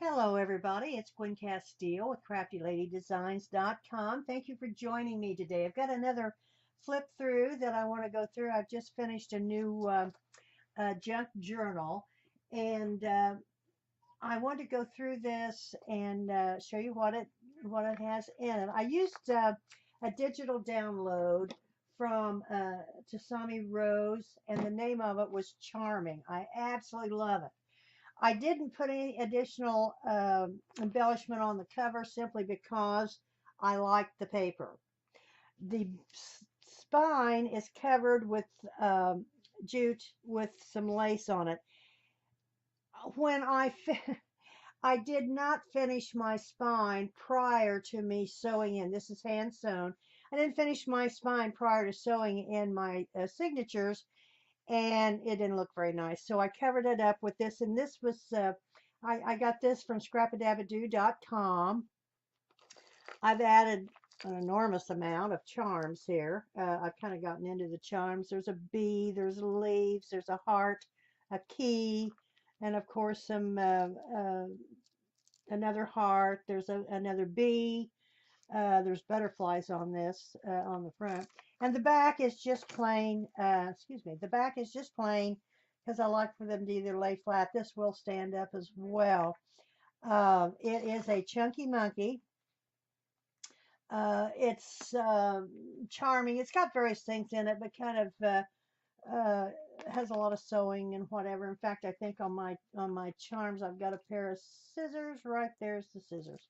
Hello, everybody. It's Gwen Castile with CraftyLadyDesigns.com. Thank you for joining me today. I've got another flip through that I want to go through. I've just finished a new junk journal, and I want to go through this and show you what it has in it. I used a digital download from Tasami Rose, and the name of it was Charming. I absolutely love it. I didn't put any additional embellishment on the cover simply because I liked the paper. The spine is covered with jute with some lace on it. When I did not finish my spine prior to me sewing in. This is hand sewn. I didn't finish my spine prior to sewing in my signatures, and it didn't look very nice. So I covered it up with this, and this was I got this from scrapadabadoo.com. I've added an enormous amount of charms here. I've kind of gotten into the charms. There's a bee, there's leaves, there's a heart, a key, and of course some another heart. There's another bee. There's butterflies on this on the front, and the back is just plain. Excuse me. The back is just plain because I like for them to either lay flat. This will stand up as well. It is a chunky monkey. It's charming. It's got various things in it, but kind of uh, has a lot of sewing and whatever. In fact, I think on my charms, I've got a pair of scissors. Right there's the scissors.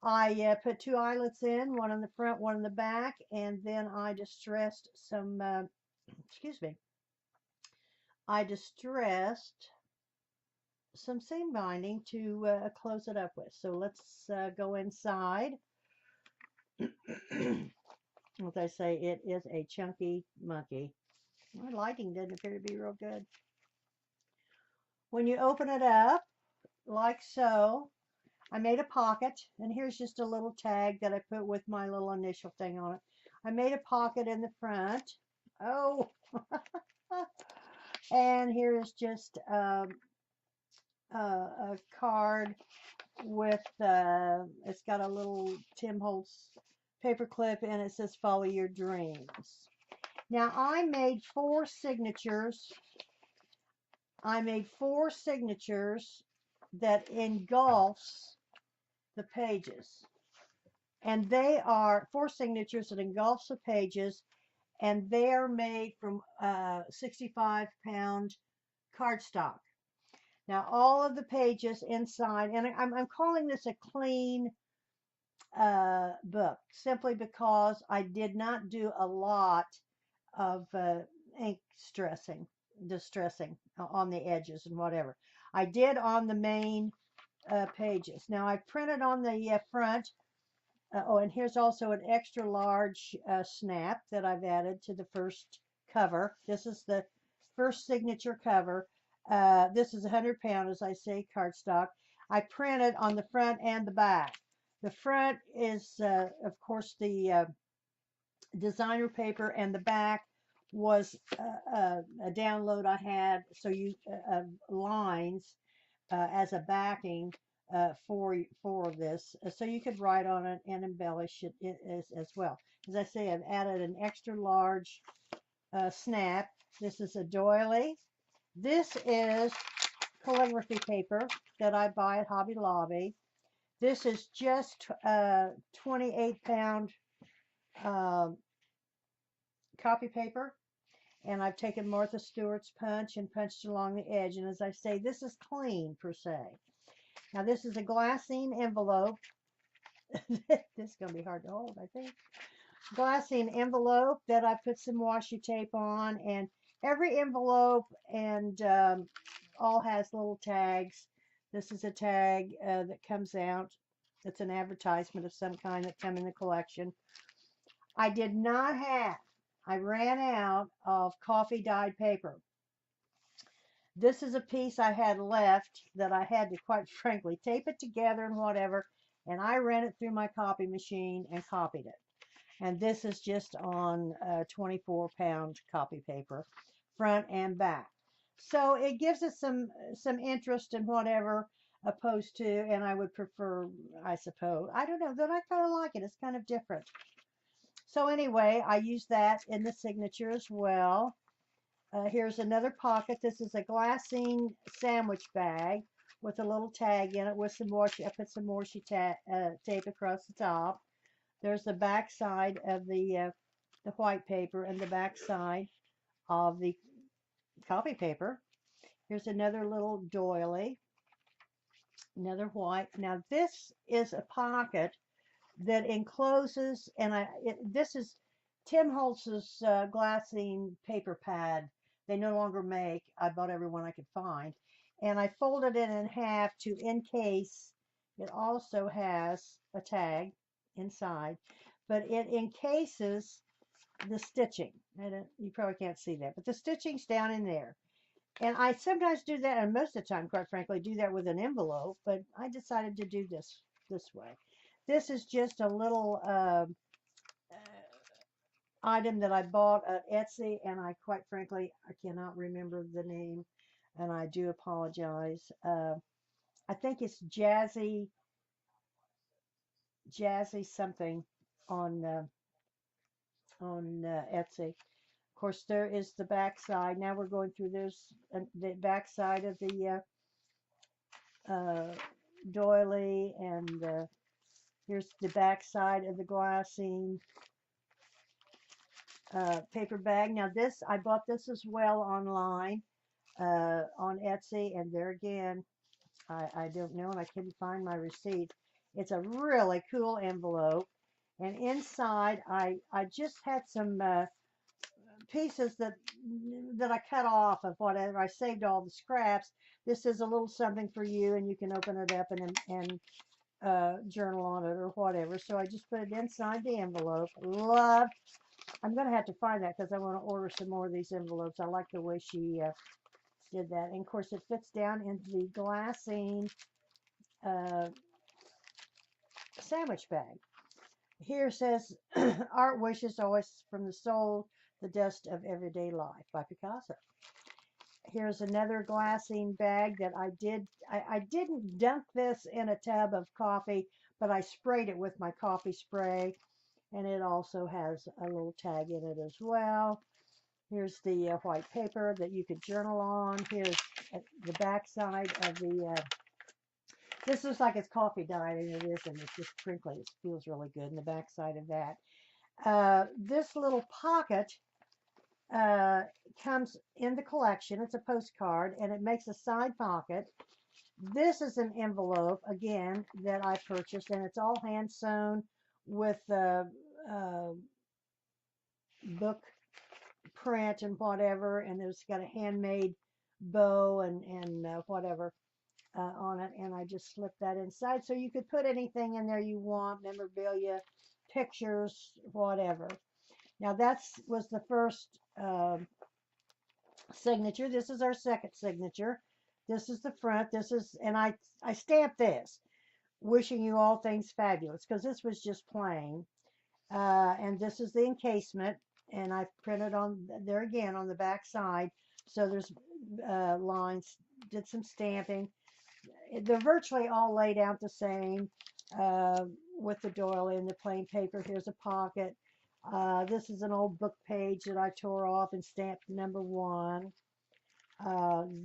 I put two eyelets in, one in the front, one in the back, and then I distressed some, excuse me, I distressed some seam binding to close it up with. So let's go inside. As I say, it is a chunky monkey. My lighting doesn't appear to be real good. When you open it up, like so, I made a pocket, and here's just a little tag that I put with my little initial thing on it. I made a pocket in the front. Oh, and here is just a card with, it's got a little Tim Holtz paper clip, and it says follow your dreams. Now I made four signatures. I made four signatures that engulfs the pages. And they are four signatures that engulfs the pages, and they are made from 65-pound cardstock. Now, all of the pages inside, and I'm calling this a clean book simply because I did not do a lot of ink distressing on the edges and whatever. I did on the main pages. Now, I printed on the front. Oh, and here's also an extra large snap that I've added to the first cover. This is the first signature cover. This is 100-pound, as I say, cardstock. I printed on the front and the back. The front is, of course, the designer paper, and the back was a download I had, so you lines as a backing for this, so you could write on it and embellish it as well. As I say, I've added an extra large snap. This is a doily. This is calligraphy paper that I buy at Hobby Lobby. This is just 28-pound copy paper, and I've taken Martha Stewart's punch and punched along the edge. And as I say, this is clean per se. Now this is a glassine envelope. This is going to be hard to hold, I think. Glassine envelope that I put some washi tape on, and every envelope and all has little tags. This is a tag that comes out. It's an advertisement of some kind that come in the collection. I did not have, I ran out of coffee dyed paper. This is a piece I had left that I had to, quite frankly, tape it together and whatever, and I ran it through my copy machine and copied it. And this is just on 24-pound copy paper, front and back. So it gives us some interest in whatever. opposed to, and I would prefer, I suppose, I don't know, that I kind of like it. It's kind of different. So anyway, I use that in the signature as well. Here's another pocket. This is a glassine sandwich bag with a little tag in it with some washi. I put some washi tape across the top. There's the back side of the white paper and the back side of the copy paper. Here's another little doily, another white. Now this is a pocket that encloses, and this is Tim Holtz's glassine paper pad. They no longer make. I bought every one I could find, and I folded it in half to encase. It also has a tag inside, but it encases the stitching. You probably can't see that, but the stitching's down in there. And I sometimes do that, and most of the time, quite frankly, do that with an envelope, but I decided to do this way. This is just a little item that I bought at Etsy, and I quite frankly, I cannot remember the name, and I do apologize. I think it's Jazzy something on Etsy. Of course, there is the back side. Now we're going through the back side of the doily, and here's the back side of the glassine paper bag. Now this, I bought this as well online on Etsy, and there again, I don't know, and I couldn't find my receipt. It's a really cool envelope, and inside I just had some pieces that I cut off of whatever. I saved all the scraps. This is a little something for you, and you can open it up and journal on it or whatever. So I just put it inside the envelope. I'm going to have to find that because I want to order some more of these envelopes. I like the way she did that. And of course, it fits down into the glassine sandwich bag. Here says, Art wishes always from the soul, the dust of everyday life by Picasso. Here's another glassine bag that I didn't dunk this in a tub of coffee, but I sprayed it with my coffee spray, and it also has a little tag in it as well. Here's the white paper that you could journal on. Here's the back side of the, this looks like it's coffee dyed, and it isn't. It's just crinkly. It feels really good in the back side of that. This little pocket comes in the collection. It's a postcard, and it makes a side pocket. This is an envelope, again, that I purchased, and it's all hand sewn with book print and whatever, and it's got a handmade bow and whatever on it, and I just slipped that inside, so you could put anything in there you want, memorabilia, pictures, whatever. Now that was the first signature. This is our second signature. This is the front. This is, and I stamped this, wishing you all things fabulous, because this was just plain. And this is the encasement, and I printed on there again on the back side. So there's lines, did some stamping. They're virtually all laid out the same with the doily and the plain paper. Here's a pocket. This is an old book page that I tore off and stamped number 1.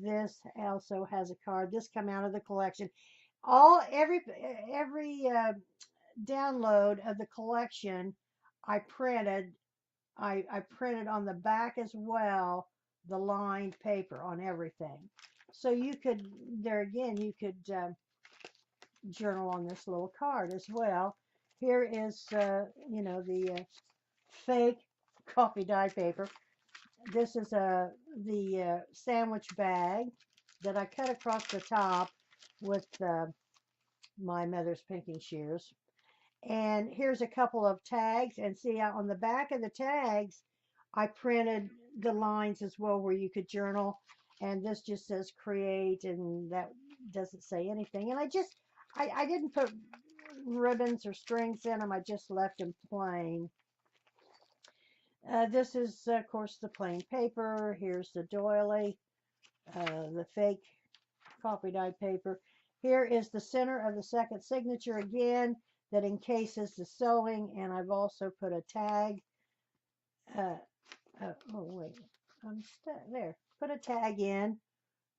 This also has a card. This come out of the collection. Every download of the collection I printed. I printed on the back as well the lined paper on everything. So you could, there again, you could journal on this little card as well. Here is, you know, the fake coffee dye paper. This is the sandwich bag that I cut across the top with my mother's pinking shears. And here's a couple of tags, and see on the back of the tags I printed the lines as well where you could journal, and this just says create, and that doesn't say anything. And I didn't put ribbons or strings in them. I just left them plain. This is of course the plain paper. Here's the doily, the fake coffee dye paper. Here is the center of the second signature again that encases the sewing, and I've also put a tag. Uh, oh wait, I'm stuck there. Put a tag in.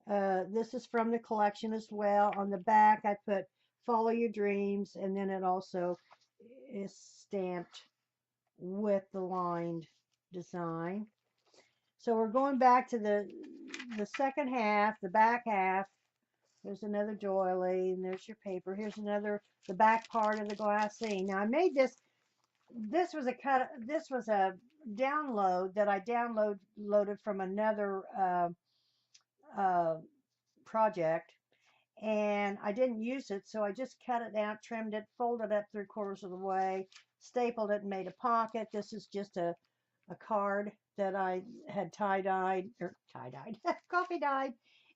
This is from the collection as well. On the back, I put "Follow Your Dreams," and then it also is stamped with the lined design. So we're going back to the second half, the back half. There's another doily, and there's your paper. Here's another, the back part of the glassine. Now I made this. This was a cut. This was a download that I loaded from another uh, project, and I didn't use it, so I just cut it out, trimmed it, folded it 3/4 of the way, stapled it, and made a pocket. This is just a card that I had coffee dyed,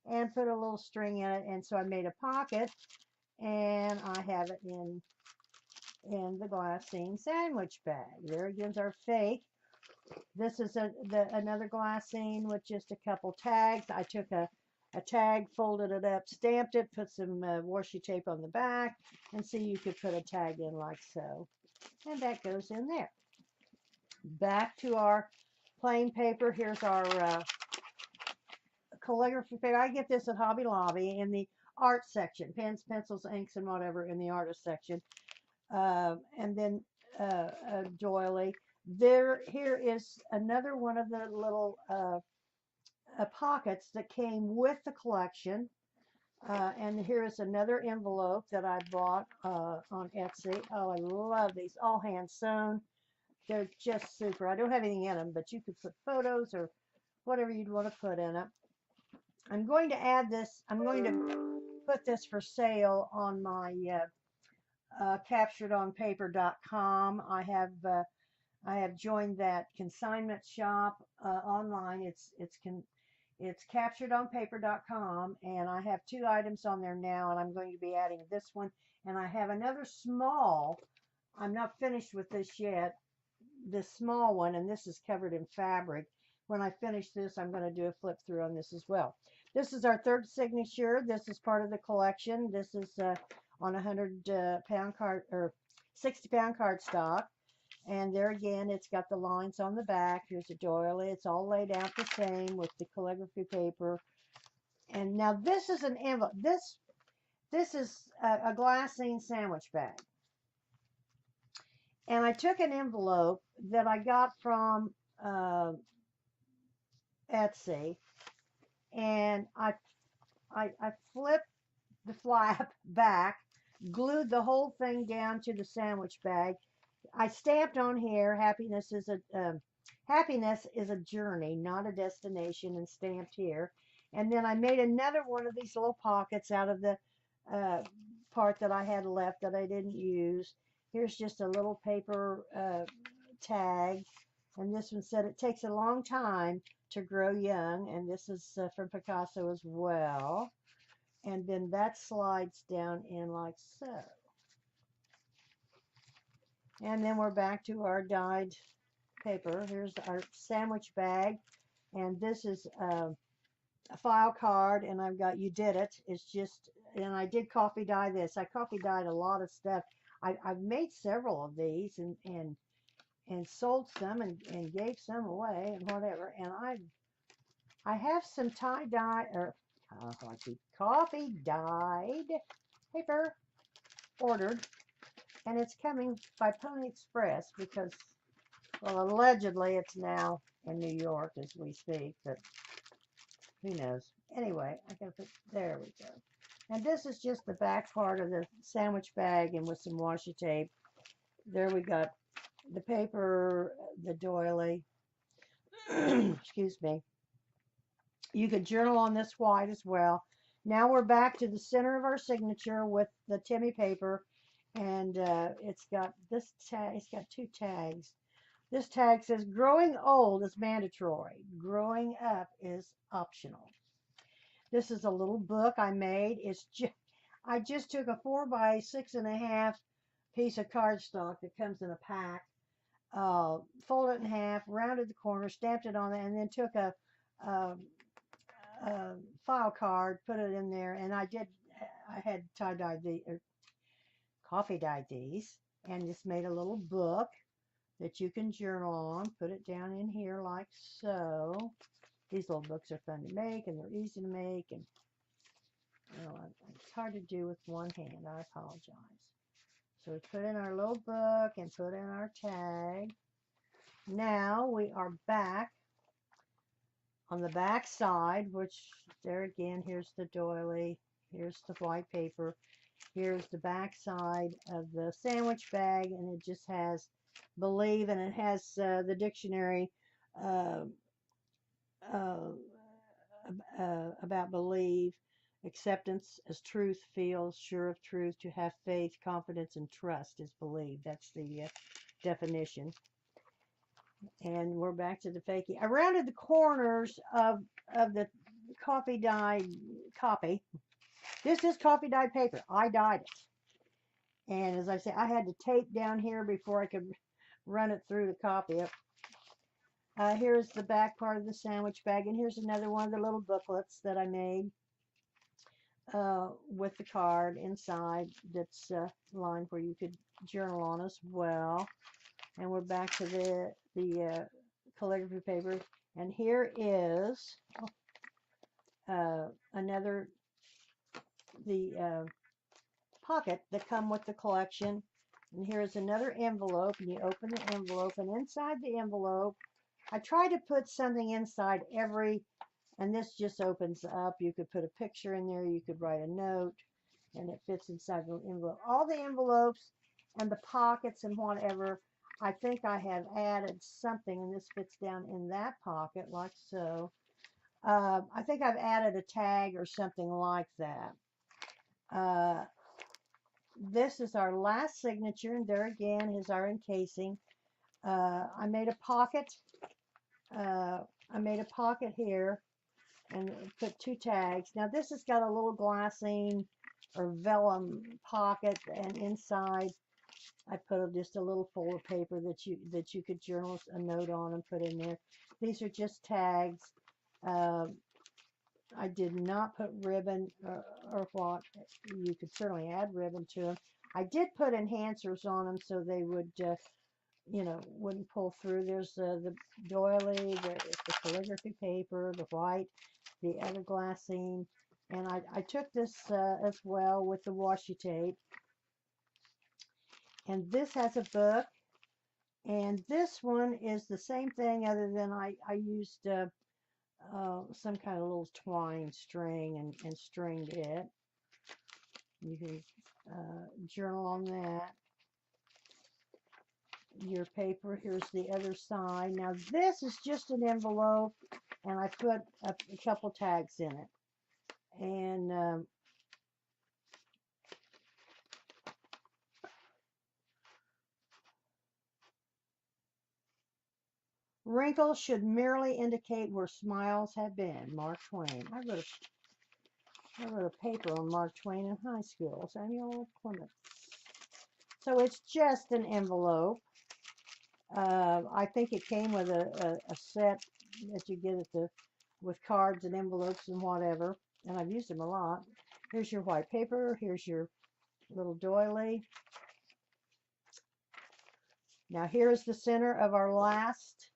and put a little string in it, and so I made a pocket, and I have it in the glassine sandwich bag. There again's our fake. This is another glassine with just a couple tags. I took a tag, folded it up, stamped it, put some washi tape on the back, and see, you could put a tag in like so. And that goes in there. Back to our plain paper. Here's our calligraphy paper. I get this at Hobby Lobby in the art section. Pens, pencils, inks, and whatever in the artist section. And then a doily. Here is another one of the little pockets that came with the collection. And here is another envelope that I bought on Etsy. Oh, I love these, all hand sewn. They're just super. I don't have anything in them, but you could put photos or whatever you'd want to put in it. I'm going to add this. I'm going to put this for sale on my capturedonpaper.com. I have joined that consignment shop online. It's capturedonpaper.com, and I have 2 items on there now, and I'm going to be adding this one. And I have another small. I'm not finished with this yet. This small one, and this is covered in fabric. When I finish this, I'm going to do a flip through on this as well. This is our third signature. This is part of the collection. This is on a 100-pound card or 60-pound cardstock. And there again, it's got the lines on the back. Here's a doily. It's all laid out the same with the calligraphy paper. And now this is an envelope. This is a glassine sandwich bag. And I took an envelope that I got from Etsy, and I flipped the flap back, glued the whole thing down to the sandwich bag. I stamped on here, happiness is a journey, not a destination, and stamped here. And then I made another one of these little pockets out of the part that I had left that I didn't use. Here's just a little paper tag, and this one said it takes a long time to grow young, and this is from Picasso as well. And then that slides down in like so. And then we're back to our dyed paper. Here's our sandwich bag, and this is a file card, and I've got "You Did It." It's just, and I did coffee dye this. I coffee dyed a lot of stuff. I've made several of these and sold some and gave some away and whatever. And I have some tie dye or coffee dyed paper ordered, and it's coming by Pony Express because, well, allegedly it's now in New York as we speak, but who knows. Anyway, I gotta put, there we go. And this is just the back part of the sandwich bag, and with some washi tape. There we got the paper, the doily. Excuse me. You could journal on this white as well. Now we're back to the center of our signature with the Timmy paper, and it's got this tag. It's got 2 tags. This tag says, "Growing old is mandatory. Growing up is optional." This is a little book I made. I just took a 4 by 6.5 piece of cardstock that comes in a pack, folded it in half, rounded the corner, stamped it on it, and then took a file card, put it in there, and I I had tie-dyed the coffee dyed these, and just made a little book that you can journal on. Put it down in here like so. These little books are fun to make, and they're easy to make, and it's hard to do with one hand. I apologize. So we put in our little book and put in our tag. Now we are back on the back side, which there again, here's the doily, here's the white paper, here's the back side of the sandwich bag, and it just has believe, and it has the dictionary uh, uh, about believe, acceptance as truth, feels sure of truth, to have faith, confidence, and trust is believe. That's the definition. And we're back to the fakie. I rounded the corners of the coffee dyed copy. This is coffee dyed paper. I dyed it. And as I say, I had to tape down here before I could run it through the copy. Here's the back part of the sandwich bag, and here's another one of the little booklets that I made with the card inside that's lined where you could journal on as well. And we're back to the calligraphy paper, and here is another pocket that come with the collection. And here's another envelope, and you open the envelope, and inside the envelope I try to put something inside every, and this just opens up. You could put a picture in there, you could write a note, and it fits inside the envelope. All the envelopes and the pockets and whatever, I think I have added something, and this fits down in that pocket like so. I think I've added a tag or something like that. This is our last signature, and there again is our encasing. I made a pocket. I made a pocket here and put 2 tags. Now this has got a little glassine or vellum pocket, and inside I put just a little fold of paper that you could journal a note on and put in there. These are just tags. I did not put ribbon or what. You could certainly add ribbon to them. I did put enhancers on them so they would, wouldn't pull through. There's the doily, the calligraphy paper, the white, the other glassine. And I took this as well with the washi tape. And this has a book. And this one is the same thing, other than I used some kind of little twine string and stringed it. You can journal on that. Your paper, here's the other side. Now this is just an envelope, and I put a couple tags in it. And wrinkles should merely indicate where smiles have been. Mark Twain. I wrote a paper on Mark Twain in high school. Samuel Clemens. So it's just an envelope. I think it came with a set that you get with cards and envelopes and whatever, and I've used them a lot. Here's your white paper. Here's your little doily. Now here's the center of our last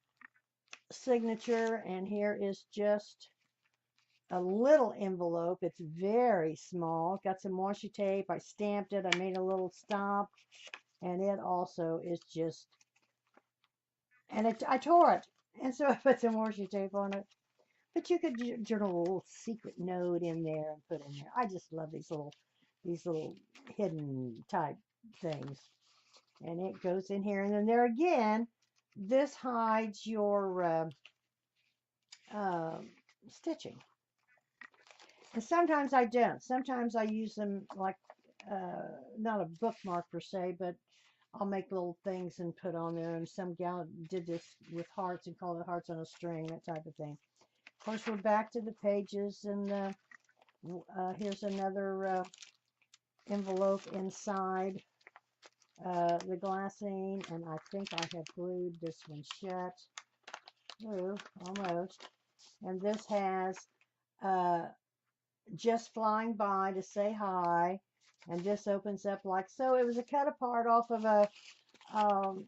signature, and here is just a little envelope. It's very small. Got some washi tape. I stamped it. I made a little stamp, and it also is just, and I tore it, and so I put some washi tape on it. But you could journal a little secret note in there and put in there. I just love these little hidden type things. And it goes in here, and then there again, this hides your stitching. And sometimes I don't. Sometimes I use them like not a bookmark per se, but I'll make little things and put on there. And some gal did this with hearts and called it hearts on a string, that type of thing. Of course, we're back to the pages, and here's another envelope inside the glassine, and I think I have glued this one shut. Ooh, almost. And this has just flying by to say hi. And this opens up like so. It was a cut apart off of a, um,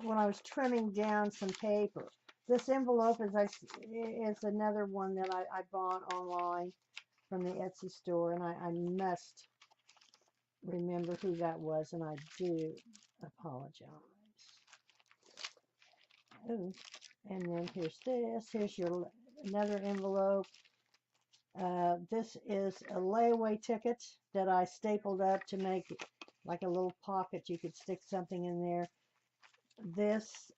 when I was trimming down some paper. This envelope is another one that I bought online from the Etsy store, and I must remember who that was, and I do apologize. Oh, and then here's this. Here's your another envelope. This is a layaway ticket that I stapled up to make like a little pocket. You could stick something in there. This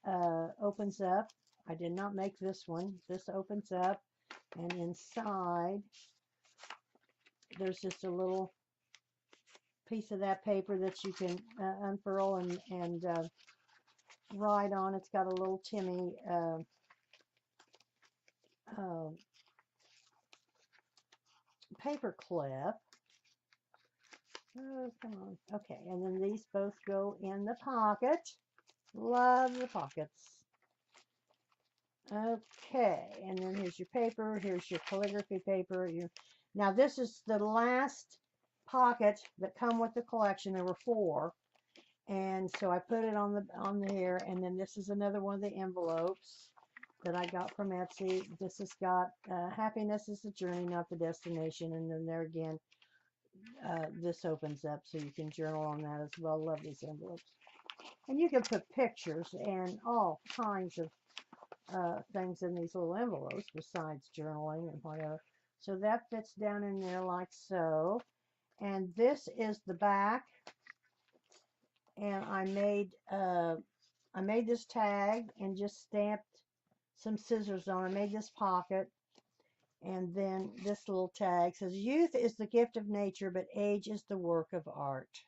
opens up. I did not make this one. This opens up, and inside there's just a little piece of that paper that you can unfurl and write on. It's got a little Timmy uh, paper clip. Oh, come on. Okay, and then these both go in the pocket. Love the pockets. Okay, and then here's your paper. Here's your calligraphy paper. Now this is the last pocket that come with the collection. There were 4, and so I put it on there. And then this is another one of the envelopes that I got from Etsy. This has got happiness is the journey, not the destination. And then there again, this opens up so you can journal on that as well. Love these envelopes. And you can put pictures and all kinds of things in these little envelopes besides journaling and whatever. So that fits down in there like so. And this is the back. And I made this tag and just stamped some scissors on. I made this pocket. And then this little tag says, "Youth is the gift of nature, but age is the work of art."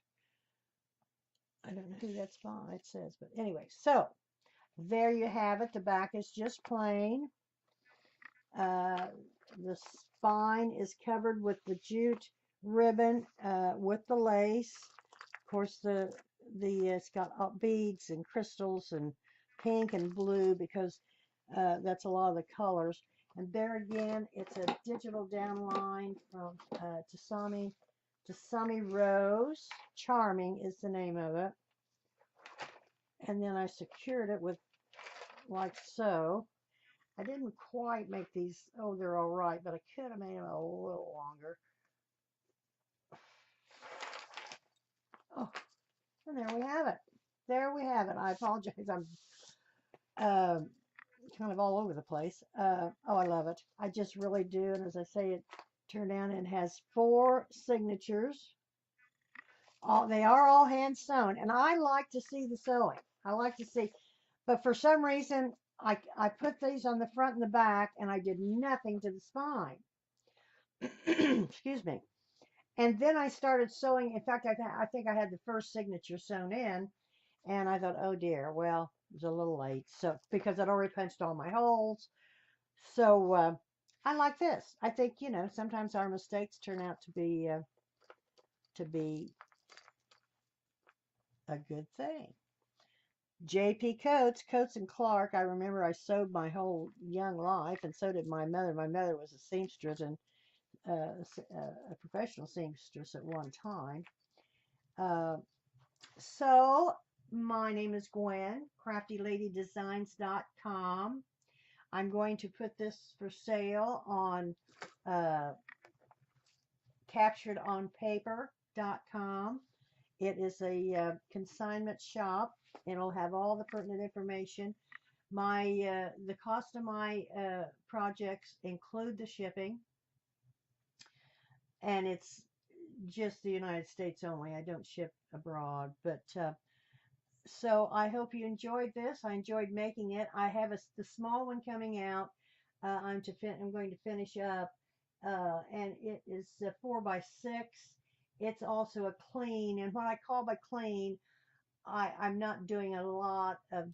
I don't know who that's by, it says, but anyway, so there you have it. The back is just plain. The spine is covered with the jute ribbon with the lace. Of course, it's got beads and crystals and pink and blue because that's a lot of the colors. And there again, it's a digital downline from Tasami Rose. Charming is the name of it. And then I secured it with like so. I didn't quite make these, oh, they're all right, but I could have made them a little longer. Oh, and there we have it. There we have it. I apologize. I'm kind of all over the place. Oh, I love it. I just really do. And as I say, it turned out and has 4 signatures. They are all hand sewn, and I like to see the sewing. I like to see, but for some reason, I put these on the front and the back, and I did nothing to the spine. Excuse me. And then I started sewing. In fact, I think I had the first signature sewn in, and I thought, oh dear, well, it was a little late. So because I'd already punched all my holes. So I like this. I think sometimes our mistakes turn out to be a good thing. J.P. Coates and Clark. I remember I sewed my whole young life, and so did my mother. My mother was a seamstress and a professional seamstress at one time. So my name is Gwen, CraftyLadyDesigns.com. I'm going to put this for sale on CapturedOnPaper.com. It is a consignment shop. It'll have all the pertinent information. The cost of my projects include the shipping, and it's just the United States only. I don't ship abroad, but so I hope you enjoyed this. I enjoyed making it. I have the small one coming out. I'm going to finish up, and it is 4x6. It's also a clean, and what I call by clean, I'm not doing a lot of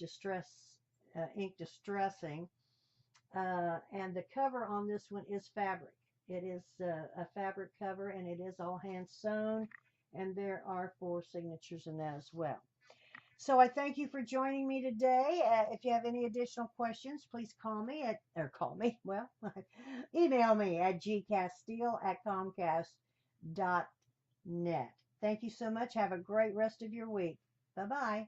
ink distressing. And the cover on this one is fabric. It is a fabric cover, and it is all hand sewn, and there are 4 signatures in that as well. So I thank you for joining me today. If you have any additional questions, please call me well, email me at gcastile@comcast.net. Thank you so much. Have a great rest of your week. Bye bye.